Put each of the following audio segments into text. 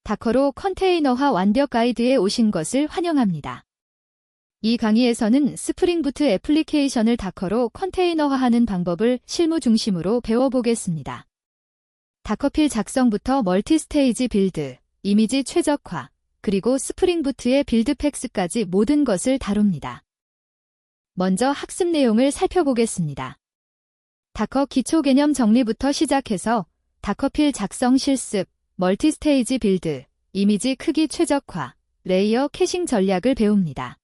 다커로 컨테이너화 완벽 가이드에 오신 것을 환영합니다. 이 강의에서는 스프링부트 애플리케이션을 다커로 컨테이너화하는 방법을 실무 중심으로 배워보겠습니다. 다커필 작성부터 멀티스테이지 빌드, 이미지 최적화, 그리고 스프링부트의 빌드팩스까지 모든 것을 다룹니다. 먼저 학습 내용을 살펴보겠습니다. 다커 기초 개념 정리부터 시작해서 다커필 작성 실습, 멀티스테이지 빌드, 이미지 크기 최적화, 레이어 캐싱 전략을 배웁니다.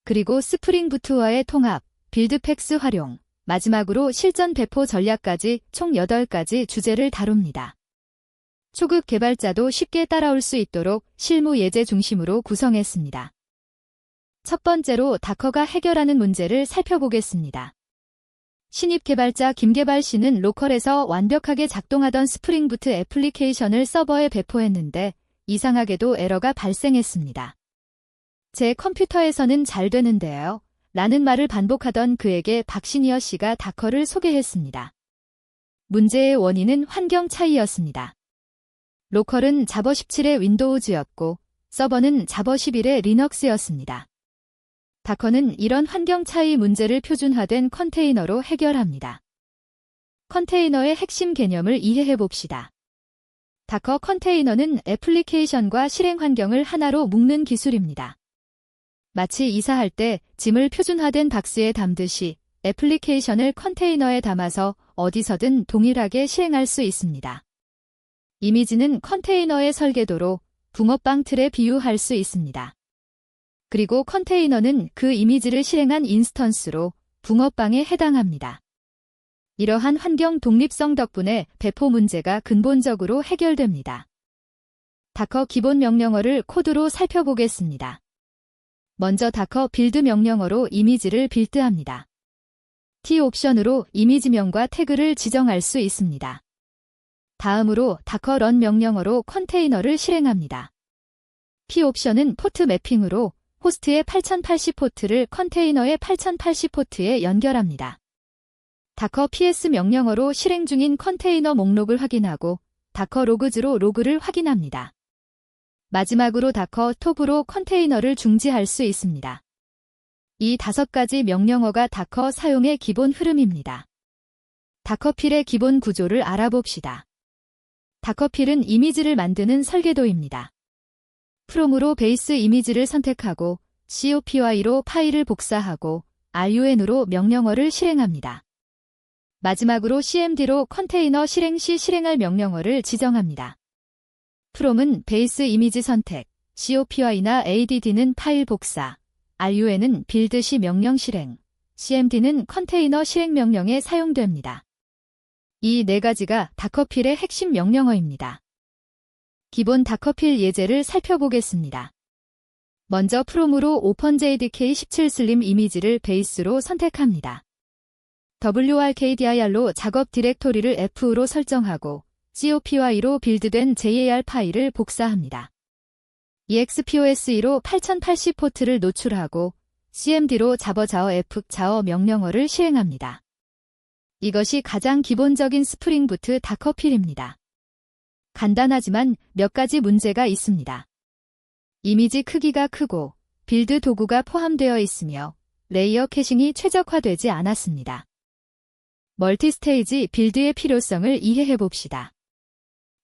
그리고 스프링부트와의 통합, 빌드팩스 활용, 마지막으로 실전 배포 전략까지 총 8가지 주제를 다룹니다. 초급 개발자도 쉽게 따라올 수 있도록 실무 예제 중심으로 구성했습니다. 첫 번째로 다커가 해결하는 문제를 살펴보겠습니다. 신입 개발자 김개발 씨는 로컬에서 완벽하게 작동하던 스프링부트 애플리케이션을 서버에 배포했는데 이상하게도 에러가 발생했습니다. 제 컴퓨터에서는 잘 되는데요. 라는 말을 반복하던 그에게 박시니어 씨가 다커를 소개했습니다. 문제의 원인은 환경 차이였습니다. 로컬은 자버 17의 윈도우즈였고 서버는 자버 11의 리눅스였습니다. 다커는 이런 환경 차이 문제를 표준화된 컨테이너로 해결합니다. 컨테이너의 핵심 개념을 이해해 봅시다. 다커 컨테이너는 애플리케이션과 실행 환경을 하나로 묶는 기술입니다. 마치 이사할 때 짐을 표준화된 박스에 담듯이 애플리케이션을 컨테이너에 담아서 어디서든 동일하게 실행할 수 있습니다. 이미지는 컨테이너의 설계도로 붕어빵 틀에 비유할 수 있습니다. 그리고 컨테이너는 그 이미지를 실행한 인스턴스로 붕어빵에 해당합니다. 이러한 환경 독립성 덕분에 배포 문제가 근본적으로 해결됩니다. 다커 기본 명령어를 코드로 살펴보겠습니다. 먼저 다커 빌드 명령어로 이미지를 빌드합니다. T 옵션으로 이미지명과 태그를 지정할 수 있습니다. 다음으로 다커 런 명령어로 컨테이너를 실행합니다. P 옵션은 포트 매핑으로 호스트의 8080 포트를 컨테이너의 8080 포트에 연결합니다. 다커 ps 명령어로 실행 중인 컨테이너 목록을 확인하고 다커 로그즈로 로그를 확인합니다. 마지막으로 다커 톱으로 컨테이너를 중지할 수 있습니다. 이 5가지 명령어가 다커 사용의 기본 흐름입니다. 다커필의 기본 구조를 알아봅시다. 다커필은 이미지를 만드는 설계도입니다. 프롬으로 베이스 이미지를 선택하고 COPY로 파일을 복사하고 RUN으로 명령어를 실행합니다. 마지막으로 CMD로 컨테이너 실행 시 실행할 명령어를 지정합니다. 프롬은 베이스 이미지 선택, COPY나 ADD는 파일 복사, RUN은 빌드 시 명령 실행, CMD는 컨테이너 실행 명령에 사용됩니다. 이 4가지가 다커필의 핵심 명령어입니다. 기본 다커필 예제를 살펴보겠습니다. 먼저 프롬으로 오픈JDK 17 슬림 이미지를 베이스로 선택합니다. WRKDIR로 작업 디렉토리를 F로 설정하고 COPY로 빌드된 JAR 파일을 복사합니다. EXPOSE로 8080 포트를 노출하고 CMD로 자버 F 명령어를 실행합니다. 이것이 가장 기본적인 스프링부트 다커필입니다. 간단하지만 몇 가지 문제가 있습니다. 이미지 크기가 크고 빌드 도구가 포함되어 있으며 레이어 캐싱이 최적화되지 않았습니다. 멀티스테이지 빌드의 필요성을 이해해 봅시다.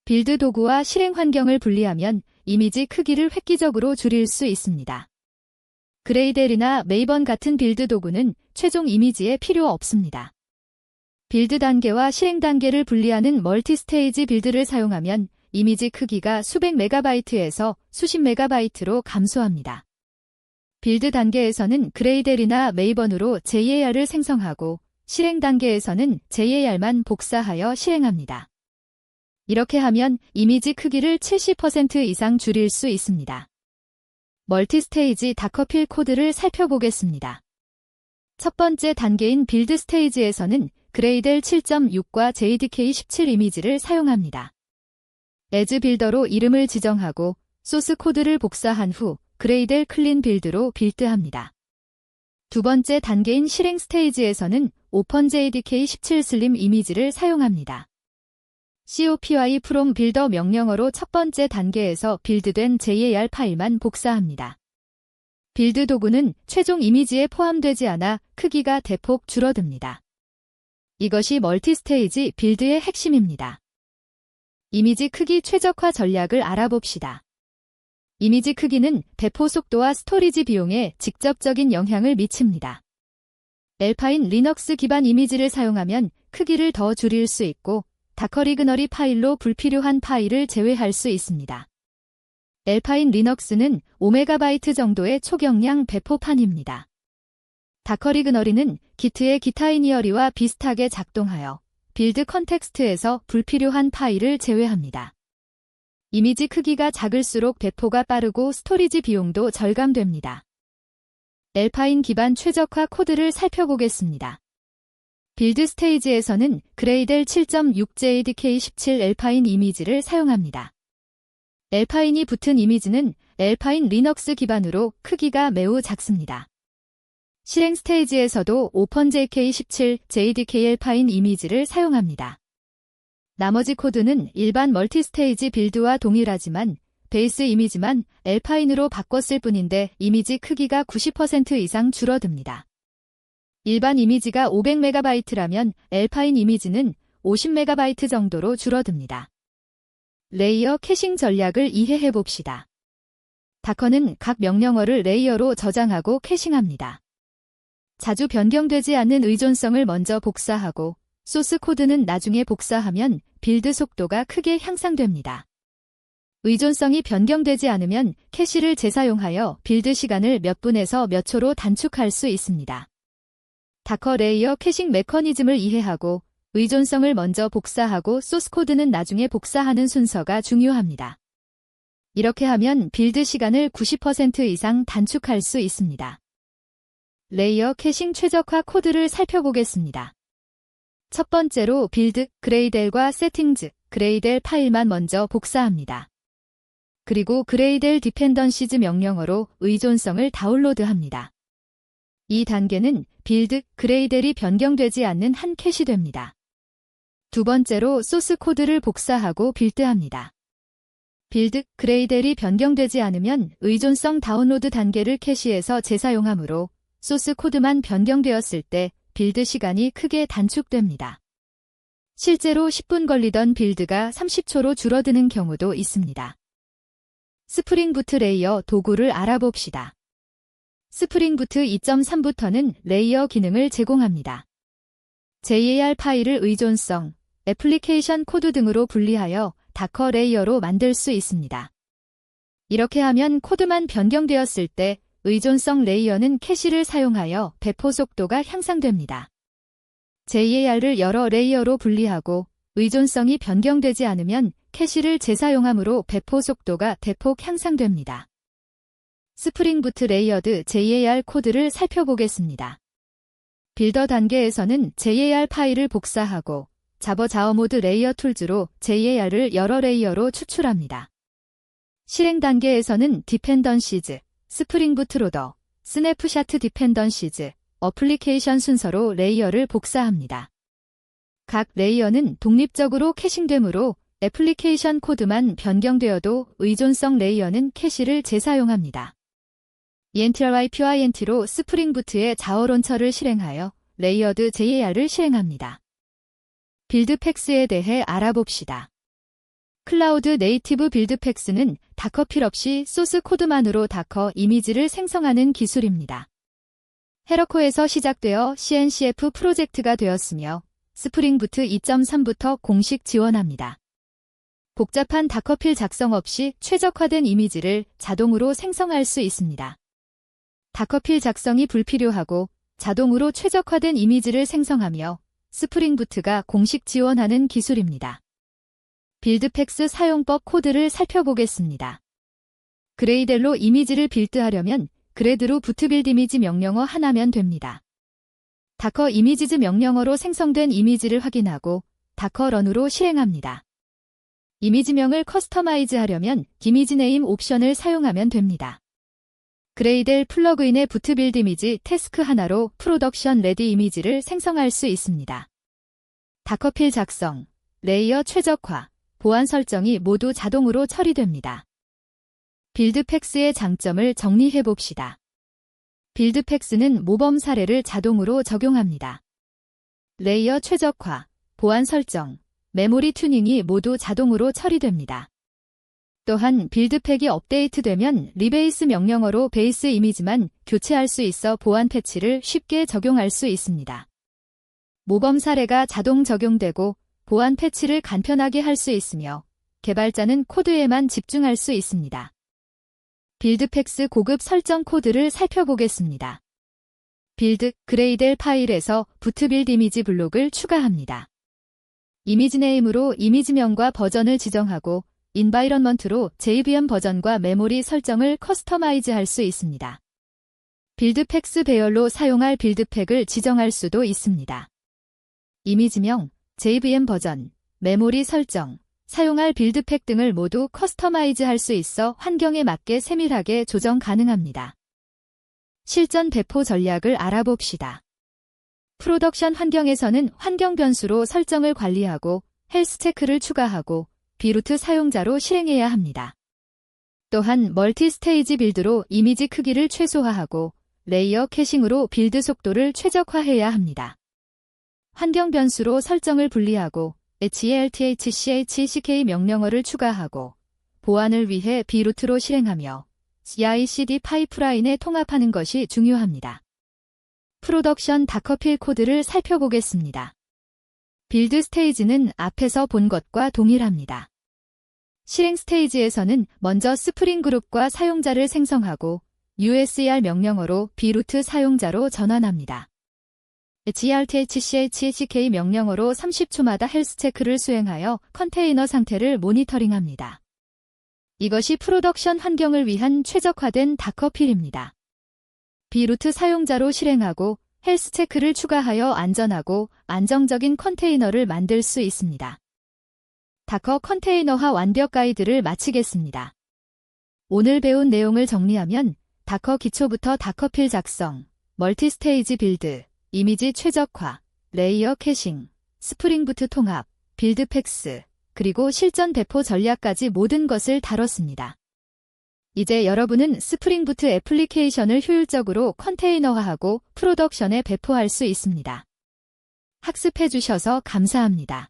빌드 도구와 실행 환경을 분리하면 이미지 크기를 획기적으로 줄일 수 있습니다. 그레이델이나 메이번 같은 빌드 도구는 최종 이미지에 필요 없습니다. 빌드 단계와 실행 단계를 분리하는 멀티스테이지 빌드를 사용하면 이미지 크기가 수백 메가바이트에서 수십 메가바이트로 감소합니다. 빌드 단계에서는 그레이델이나 메이번으로 JAR을 생성하고 실행 단계에서는 JAR만 복사하여 실행합니다. 이렇게 하면 이미지 크기를 70% 이상 줄일 수 있습니다. 멀티스테이지 다커필 코드를 살펴보겠습니다. 첫 번째 단계인 빌드 스테이지에서는 그레이델 7.6과 JDK 17 이미지를 사용합니다. as 빌더로 이름을 지정하고 소스 코드를 복사한 후 그레이델 클린 빌드로 빌드합니다. 두 번째 단계인 실행 스테이지에서는 오픈JDK 17 슬림 이미지를 사용합니다. copy from builder 명령어로 첫 번째 단계에서 빌드된 JAR 파일만 복사합니다. 빌드 도구는 최종 이미지에 포함되지 않아 크기가 대폭 줄어듭니다. 이것이 멀티스테이지 빌드의 핵심입니다. 이미지 크기 최적화 전략을 알아봅시다. 이미지 크기는 배포 속도와 스토리지 비용에 직접적인 영향을 미칩니다. 알파인 리눅스 기반 이미지를 사용하면 크기를 더 줄일 수 있고 다커리그너리 파일로 불필요한 파일을 제외할 수 있습니다. 알파인 리눅스는 5MB 정도의 초경량 배포판입니다. 다커리그너리는 기트의 기타이니어리와 비슷하게 작동하여 빌드 컨텍스트에서 불필요한 파일을 제외합니다. 이미지 크기가 작을수록 배포가 빠르고 스토리지 비용도 절감됩니다. 알파인 기반 최적화 코드를 살펴보겠습니다. 빌드 스테이지에서는 그레이델 7.6JDK17 알파인 이미지를 사용합니다. 알파인이 붙은 이미지는 알파인 리눅스 기반으로 크기가 매우 작습니다. 실행 스테이지에서도 오펀JK17 JDK 알파인 이미지를 사용합니다. 나머지 코드는 일반 멀티스테이지 빌드와 동일하지만 베이스 이미지만 알파인으로 바꿨을 뿐인데 이미지 크기가 90% 이상 줄어듭니다. 일반 이미지가 500MB라면 알파인 이미지는 50MB 정도로 줄어듭니다. 레이어 캐싱 전략을 이해해 봅시다. 다커는 각 명령어를 레이어로 저장하고 캐싱합니다. 자주 변경되지 않는 의존성을 먼저 복사하고 소스 코드는 나중에 복사하면 빌드 속도가 크게 향상됩니다. 의존성이 변경되지 않으면 캐시를 재사용하여 빌드 시간을 몇 분에서 몇 초로 단축할 수 있습니다. 다커 레이어 캐싱 메커니즘을 이해하고 의존성을 먼저 복사하고 소스 코드는 나중에 복사하는 순서가 중요합니다. 이렇게 하면 빌드 시간을 90% 이상 단축할 수 있습니다. 레이어 캐싱 최적화 코드를 살펴보겠습니다. 첫 번째로 빌드, 그레이델과 세팅즈, 그레이델 파일만 먼저 복사합니다. 그리고 그레이델 디펜던시즈 명령어로 의존성을 다운로드합니다. 이 단계는 빌드, 그레이델이 변경되지 않는 한 캐시됩니다. 두 번째로 소스 코드를 복사하고 빌드합니다. 빌드, 그레이델이 변경되지 않으면 의존성 다운로드 단계를 캐시해서 재사용하므로 소스 코드만 변경되었을 때 빌드 시간이 크게 단축됩니다. 실제로 10분 걸리던 빌드가 30초로 줄어드는 경우도 있습니다. 스프링 부트 레이어 도구를 알아봅시다. 스프링 부트 2.3부터는 레이어 기능을 제공합니다. JAR 파일을 의존성, 애플리케이션 코드 등으로 분리하여 다커 레이어로 만들 수 있습니다. 이렇게 하면 코드만 변경되었을 때 의존성 레이어는 캐시를 사용하여 배포 속도가 향상됩니다. JAR을 여러 레이어로 분리하고 의존성이 변경되지 않으면 캐시를 재사용하므로 배포 속도가 대폭 향상됩니다. 스프링 부트 레이어드 JAR 코드를 살펴보겠습니다. 빌더 단계에서는 JAR 파일을 복사하고 자버 모드 레이어 툴즈로 JAR을 여러 레이어로 추출합니다. 실행 단계에서는 디펜던시즈, 스프링 부트 로더, 스냅샷 디펜던시즈, 어플리케이션 순서로 레이어를 복사합니다. 각 레이어는 독립적으로 캐싱되므로 애플리케이션 코드만 변경되어도 의존성 레이어는 캐시를 재사용합니다. ENTRYPYNT로 스프링 부트의 자어 론처를 실행하여 레이어드 JAR을 실행합니다. 빌드 팩스에 대해 알아봅시다. 클라우드 네이티브 빌드 팩스는 다커 필 없이 소스 코드만으로 다커 이미지를 생성하는 기술입니다. 헤러코에서 시작되어 CNCF 프로젝트가 되었으며 스프링 부트 2.3부터 공식 지원합니다. 복잡한 다커필 작성 없이 최적화된 이미지를 자동으로 생성할 수 있습니다. 다커필 작성이 불필요하고 자동으로 최적화된 이미지를 생성하며 스프링 부트가 공식 지원하는 기술입니다. 빌드팩스 사용법 코드를 살펴보겠습니다. 그레이델로 이미지를 빌드하려면 그레드로 부트빌드 이미지 명령어 하나면 됩니다. 다커 이미지즈 명령어로 생성된 이미지를 확인하고 다커 런으로 실행합니다. 이미지명을 커스터마이즈 하려면 이미지 네임 옵션을 사용하면 됩니다. 그레이델 플러그인의 부트빌드 이미지 태스크 하나로 프로덕션 레디 이미지를 생성할 수 있습니다. 다커필 작성, 레이어 최적화, 보안 설정이 모두 자동으로 처리됩니다. 빌드팩스의 장점을 정리해봅시다. 빌드팩스는 모범 사례를 자동으로 적용합니다. 레이어 최적화, 보안 설정, 메모리 튜닝이 모두 자동으로 처리됩니다. 또한 빌드팩이 업데이트되면 리베이스 명령어로 베이스 이미지만 교체할 수 있어 보안 패치를 쉽게 적용할 수 있습니다. 모범 사례가 자동 적용되고 보안 패치를 간편하게 할 수 있으며 개발자는 코드에만 집중할 수 있습니다. 빌드팩스 고급 설정 코드를 살펴보겠습니다. 빌드, 그레이델 파일에서 부트빌드 이미지 블록을 추가합니다. 이미지 네임으로 이미지명과 버전을 지정하고 인바이런먼트로 JVM 버전과 메모리 설정을 커스터마이즈 할 수 있습니다. 빌드팩스 배열로 사용할 빌드팩을 지정할 수도 있습니다. 이미지명, JVM 버전, 메모리 설정, 사용할 빌드팩 등을 모두 커스터마이즈 할 수 있어 환경에 맞게 세밀하게 조정 가능합니다. 실전 배포 전략을 알아봅시다. 프로덕션 환경에서는 환경 변수로 설정을 관리하고 헬스 체크를 추가하고 비루트 사용자로 실행해야 합니다. 또한 멀티 스테이지 빌드로 이미지 크기를 최소화하고 레이어 캐싱으로 빌드 속도를 최적화해야 합니다. 환경 변수로 설정을 분리하고 HALTHCHCK 명령어를 추가하고 보안을 위해 비루트로 실행하며 CI/CD 파이프라인에 통합하는 것이 중요합니다. 프로덕션 다커필 코드를 살펴보겠습니다. 빌드 스테이지는 앞에서 본 것과 동일합니다. 실행 스테이지에서는 먼저 스프링 그룹과 사용자를 생성하고 USER 명령어로 비루트 사용자로 전환합니다. HALTHCHCK 명령어로 30초마다 헬스 체크를 수행하여 컨테이너 상태를 모니터링합니다. 이것이 프로덕션 환경을 위한 최적화된 다커필입니다. 비루트 사용자로 실행하고 헬스 체크를 추가하여 안전하고 안정적인 컨테이너를 만들 수 있습니다. 다커 컨테이너화 완벽 가이드를 마치겠습니다. 오늘 배운 내용을 정리하면 다커 기초부터 다커필 작성, 멀티 스테이지 빌드, 이미지 최적화, 레이어 캐싱, 스프링 부트 통합, 빌드팩스, 그리고 실전 배포 전략까지 모든 것을 다뤘습니다. 이제 여러분은 스프링 부트 애플리케이션을 효율적으로 컨테이너화하고 프로덕션에 배포할 수 있습니다. 학습해 주셔서 감사합니다.